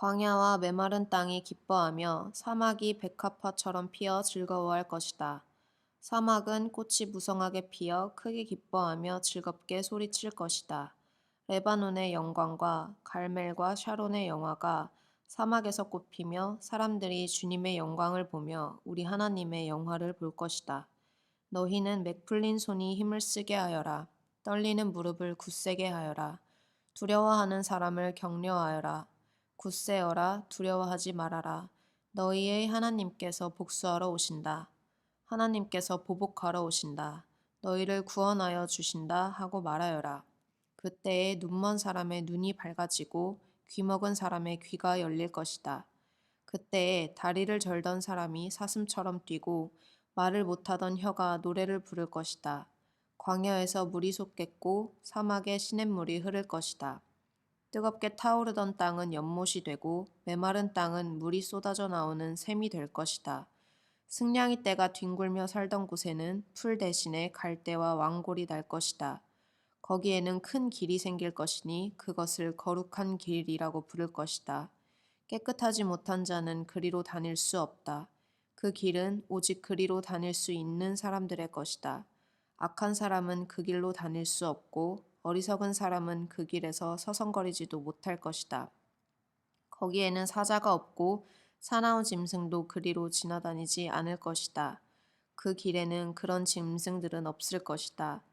광야와 메마른 땅이 기뻐하며 사막이 백합화처럼 피어 즐거워할 것이다. 사막은 꽃이 무성하게 피어 크게 기뻐하며 즐겁게 소리칠 것이다. 레바논의 영광과 갈멜과 샤론의 영화가 사막에서 꽃피며 사람들이 주님의 영광을 보며 우리 하나님의 영화를 볼 것이다. 너희는 맥풀린 손이 힘을 쓰게 하여라. 떨리는 무릎을 굳세게 하여라. 두려워하는 사람을 격려하여라. 굳세어라. 두려워하지 말아라. 너희의 하나님께서 복수하러 오신다. 하나님께서 보복하러 오신다. 너희를 구원하여 주신다 하고 말하여라. 그때에 눈먼 사람의 눈이 밝아지고 귀먹은 사람의 귀가 열릴 것이다. 그때에 다리를 절던 사람이 사슴처럼 뛰고 말을 못하던 혀가 노래를 부를 것이다. 광야에서 물이 솟겠고 사막에 시냇물이 흐를 것이다. 뜨겁게 타오르던 땅은 연못이 되고 메마른 땅은 물이 쏟아져 나오는 샘이 될 것이다. 승냥이 떼가 뒹굴며 살던 곳에는 풀 대신에 갈대와 왕골이 날 것이다. 거기에는 큰 길이 생길 것이니 그것을 거룩한 길이라고 부를 것이다. 깨끗하지 못한 자는 그리로 다닐 수 없다. 그 길은 오직 그리로 다닐 수 있는 사람들의 것이다. 악한 사람은 그 길로 다닐 수 없고 어리석은 사람은 그 길에서 서성거리지도 못할 것이다. 거기에는 사자가 없고 사나운 짐승도 그리로 지나다니지 않을 것이다. 그 길에는 그런 짐승들은 없을 것이다.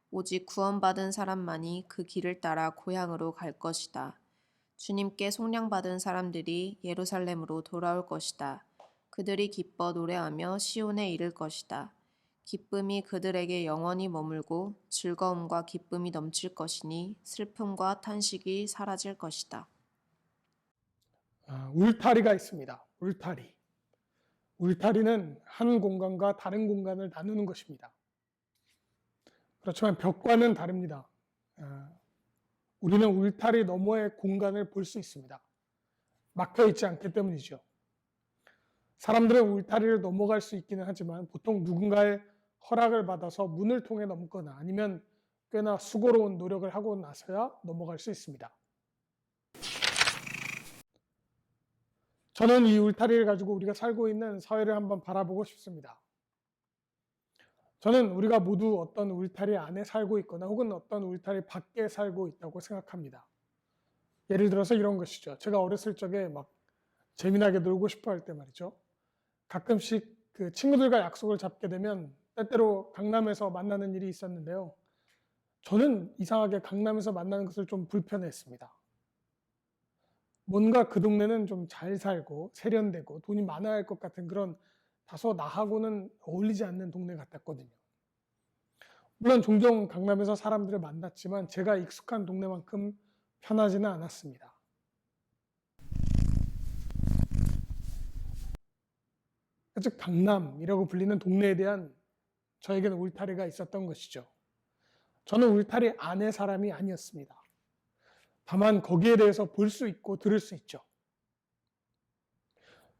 오직 구원받은 사람만이 그 길을 따라 고향으로 갈 것이다. 주님께 속량받은 사람들이 예루살렘으로 돌아올 것이다. 그들이 기뻐 노래하며 시온에 이를 것이다. 기쁨이 그들에게 영원히 머물고 즐거움과 기쁨이 넘칠 것이니 슬픔과 탄식이 사라질 것이다. 울타리가 있습니다. 울타리. 울타리는 한 공간과 다른 공간을 나누는 것입니다. 그렇지만 벽과는 다릅니다. 우리는 울타리 너머의 공간을 볼 수 있습니다. 막혀 있지 않기 때문이죠. 사람들은 울타리를 넘어갈 수 있기는 하지만 보통 누군가의 허락을 받아서 문을 통해 넘거나 아니면 꽤나 수고로운 노력을 하고 나서야 넘어갈 수 있습니다. 저는 이 울타리를 가지고 우리가 살고 있는 사회를 한번 바라보고 싶습니다. 저는 우리가 모두 어떤 울타리 안에 살고 있거나 혹은 어떤 울타리 밖에 살고 있다고 생각합니다. 예를 들어서 이런 것이죠. 제가 어렸을 적에 막 재미나게 놀고 싶어 할 때 말이죠. 가끔씩 그 친구들과 약속을 잡게 되면 때때로 강남에서 만나는 일이 있었는데요. 저는 이상하게 강남에서 만나는 것을 좀 불편해했습니다. 뭔가 그 동네는 좀 잘 살고 세련되고 돈이 많아야 할 것 같은 그런 다소 나하고는 어울리지 않는 동네 같았거든요. 물론 종종 강남에서 사람들을 만났지만 제가 익숙한 동네만큼 편하지는 않았습니다. 즉 강남이라고 불리는 동네에 대한 저에게는 울타리가 있었던 것이죠. 저는 울타리 안의 사람이 아니었습니다. 다만 거기에 대해서 볼 수 있고 들을 수 있죠.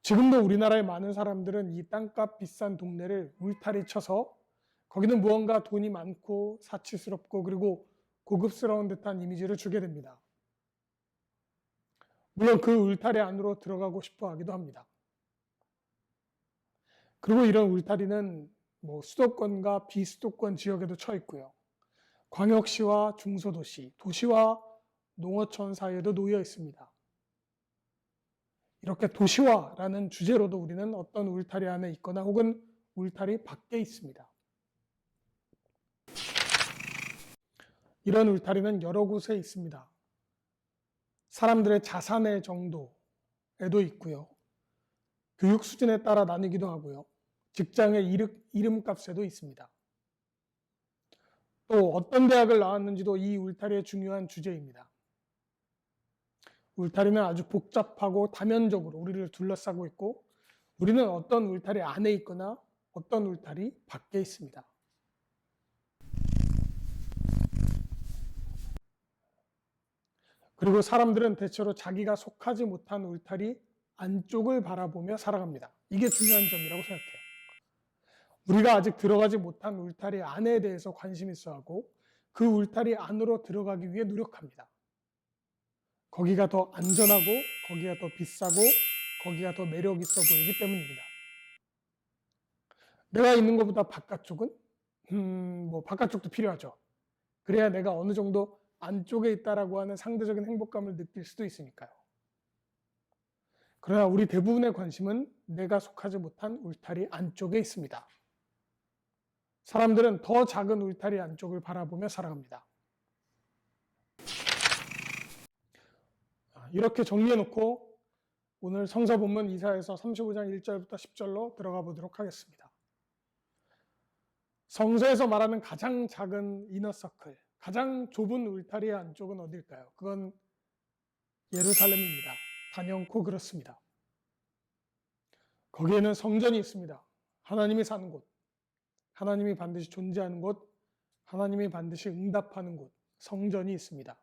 지금도 우리나라의 많은 사람들은 이 땅값 비싼 동네를 울타리 쳐서 거기는 무언가 돈이 많고 사치스럽고 그리고 고급스러운 듯한 이미지를 주게 됩니다. 물론 그 울타리 안으로 들어가고 싶어 하기도 합니다. 그리고 이런 울타리는 수도권과 비수도권 지역에도 처 있고요. 광역시와 중소도시, 도시와 농어촌 사이에도 놓여 있습니다. 이렇게 도시화라는 주제로도 우리는 어떤 울타리 안에 있거나 혹은 울타리 밖에 있습니다. 이런 울타리는 여러 곳에 있습니다. 사람들의 자산의 정도에도 있고요. 교육 수준에 따라 나뉘기도 하고요. 직장의 이름값에도 있습니다. 또 어떤 대학을 나왔는지도 이 울타리의 중요한 주제입니다. 울타리는 아주 복잡하고 다면적으로 우리를 둘러싸고 있고 우리는 어떤 울타리 안에 있거나 어떤 울타리 밖에 있습니다. 그리고 사람들은 대체로 자기가 속하지 못한 울타리 안쪽을 바라보며 살아갑니다. 이게 중요한 점이라고 생각해요. 우리가 아직 들어가지 못한 울타리 안에 대해서 관심 있어 하고 그 울타리 안으로 들어가기 위해 노력합니다. 거기가 더 안전하고 거기가 더 비싸고 거기가 더 매력 있어 보이기 때문입니다. 내가 있는 것보다 바깥쪽은 뭐 바깥쪽도 필요하죠. 그래야 내가 어느 정도 안쪽에 있다라고 하는 상대적인 행복감을 느낄 수도 있으니까요. 그러나 우리 대부분의 관심은 내가 속하지 못한 울타리 안쪽에 있습니다. 사람들은 더 작은 울타리 안쪽을 바라보며 살아갑니다. 이렇게 정리해놓고 오늘 성서 본문 이사야서 35장 1절부터 10절로 들어가 보도록 하겠습니다. 성서에서 말하는 가장 작은 이너서클, 가장 좁은 울타리 안쪽은 어딜까요? 그건 예루살렘입니다. 단연코 그렇습니다. 거기에는 성전이 있습니다. 하나님이 사는 곳, 하나님이 반드시 존재하는 곳, 하나님이 반드시 응답하는 곳, 성전이 있습니다.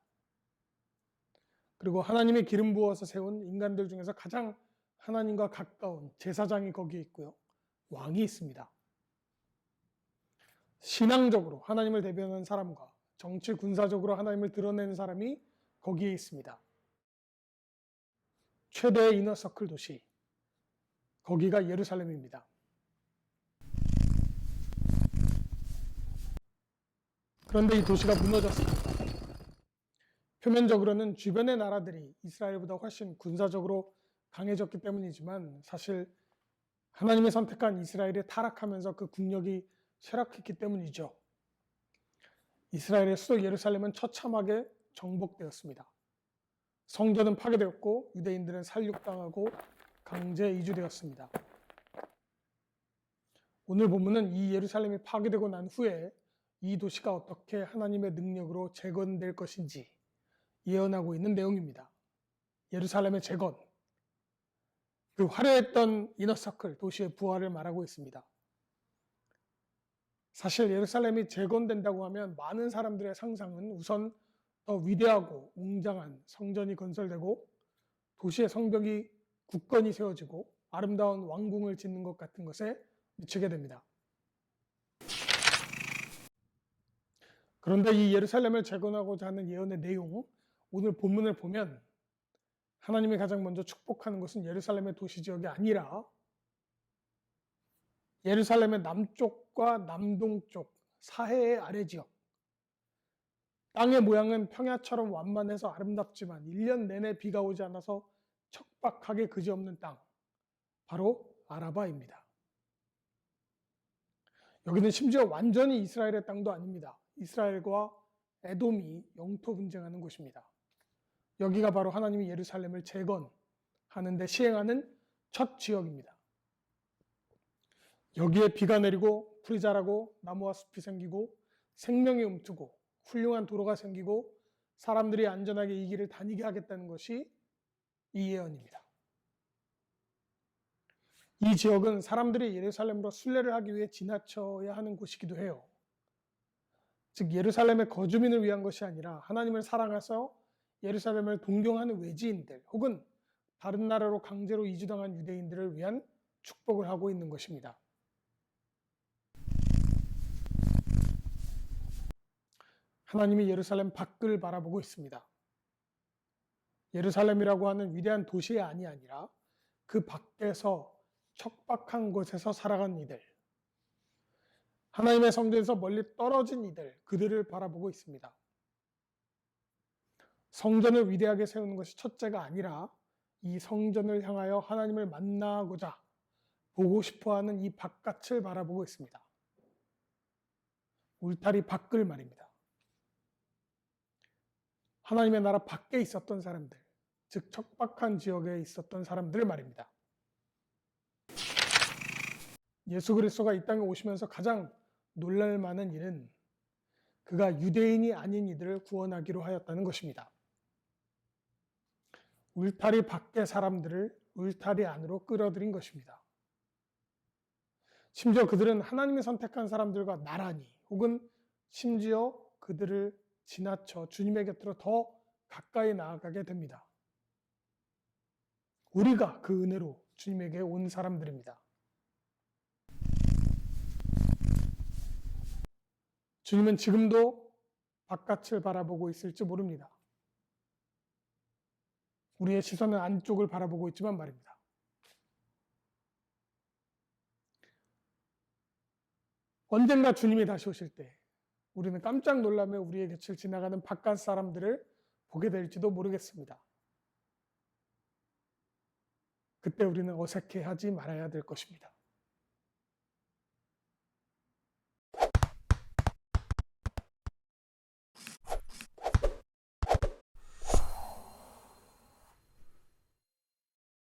그리고 하나님이 기름 부어서 세운 인간들 중에서 가장 하나님과 가까운 제사장이 거기에 있고요. 왕이 있습니다. 신앙적으로 하나님을 대변하는 사람과 정치 군사적으로 하나님을 드러내는 사람이 거기에 있습니다. 최대의 이너서클 도시, 거기가 예루살렘입니다. 그런데 이 도시가 무너졌습니다. 표면적으로는 주변의 나라들이 이스라엘보다 훨씬 군사적으로 강해졌기 때문이지만 사실 하나님이 선택한 이스라엘이 타락하면서 그 국력이 쇠락했기 때문이죠. 이스라엘의 수도 예루살렘은 처참하게 정복되었습니다. 성전은 파괴되었고 유대인들은 살육당하고 강제 이주되었습니다. 오늘 본문은 이 예루살렘이 파괴되고 난 후에 이 도시가 어떻게 하나님의 능력으로 재건될 것인지 예언하고 있는 내용입니다. 예루살렘의 재건, 그 화려했던 이너서클, 도시의 부활을 말하고 있습니다. 사실 예루살렘이 재건된다고 하면 많은 사람들의 상상은 우선 더 위대하고 웅장한 성전이 건설되고 도시의 성벽이 굳건히 세워지고 아름다운 왕궁을 짓는 것 같은 것에 미치게 됩니다. 그런데 이 예루살렘을 재건하고자 하는 예언의 내용, 오늘 본문을 보면 하나님이 가장 먼저 축복하는 것은 예루살렘의 도시 지역이 아니라 예루살렘의 남쪽과 남동쪽 사해의 아래 지역, 땅의 모양은 평야처럼 완만해서 아름답지만 1년 내내 비가 오지 않아서 척박하게 그지없는 땅, 바로 아라바입니다. 여기는 심지어 완전히 이스라엘의 땅도 아닙니다. 이스라엘과 에돔이 영토 분쟁하는 곳입니다. 여기가 바로 하나님이 예루살렘을 재건하는 데 시행하는 첫 지역입니다. 여기에 비가 내리고 풀이 자라고 나무와 숲이 생기고 생명이 움트고 훌륭한 도로가 생기고 사람들이 안전하게 이 길을 다니게 하겠다는 것이 이 예언입니다. 이 지역은 사람들이 예루살렘으로 순례를 하기 위해 지나쳐야 하는 곳이기도 해요. 즉 예루살렘의 거주민을 위한 것이 아니라 하나님을 사랑해서 예루살렘을 동경하는 외지인들 혹은 다른 나라로 강제로 이주당한 유대인들을 위한 축복을 하고 있는 것입니다. 하나님이 예루살렘 밖을 바라보고 있습니다. 예루살렘이라고 하는 위대한 도시의 안이 아니라 그 밖에서 척박한 곳에서 살아간 이들, 하나님의 성전에서 멀리 떨어진 이들, 그들을 바라보고 있습니다. 성전을 위대하게 세우는 것이 첫째가 아니라 이 성전을 향하여 하나님을 만나고자 보고 싶어하는 이 바깥을 바라보고 있습니다. 울타리 밖을 말입니다. 하나님의 나라 밖에 있었던 사람들, 즉 척박한 지역에 있었던 사람들을 말입니다. 예수 그리스도가 이 땅에 오시면서 가장 놀랄 만한 일은 그가 유대인이 아닌 이들을 구원하기로 하였다는 것입니다. 울타리 밖의 사람들을 울타리 안으로 끌어들인 것입니다. 심지어 그들은 하나님이 선택한 사람들과 나란히 혹은 심지어 그들을 지나쳐 주님의 곁으로 더 가까이 나아가게 됩니다. 우리가 그 은혜로 주님에게 온 사람들입니다. 주님은 지금도 바깥을 바라보고 있을지 모릅니다. 우리의 시선은 안쪽을 바라보고 있지만 말입니다. 언젠가 주님이 다시 오실 때 우리는 깜짝 놀라며 우리의 곁을 지나가는 바깥 사람들을 보게 될지도 모르겠습니다. 그때 우리는 어색해하지 말아야 될 것입니다.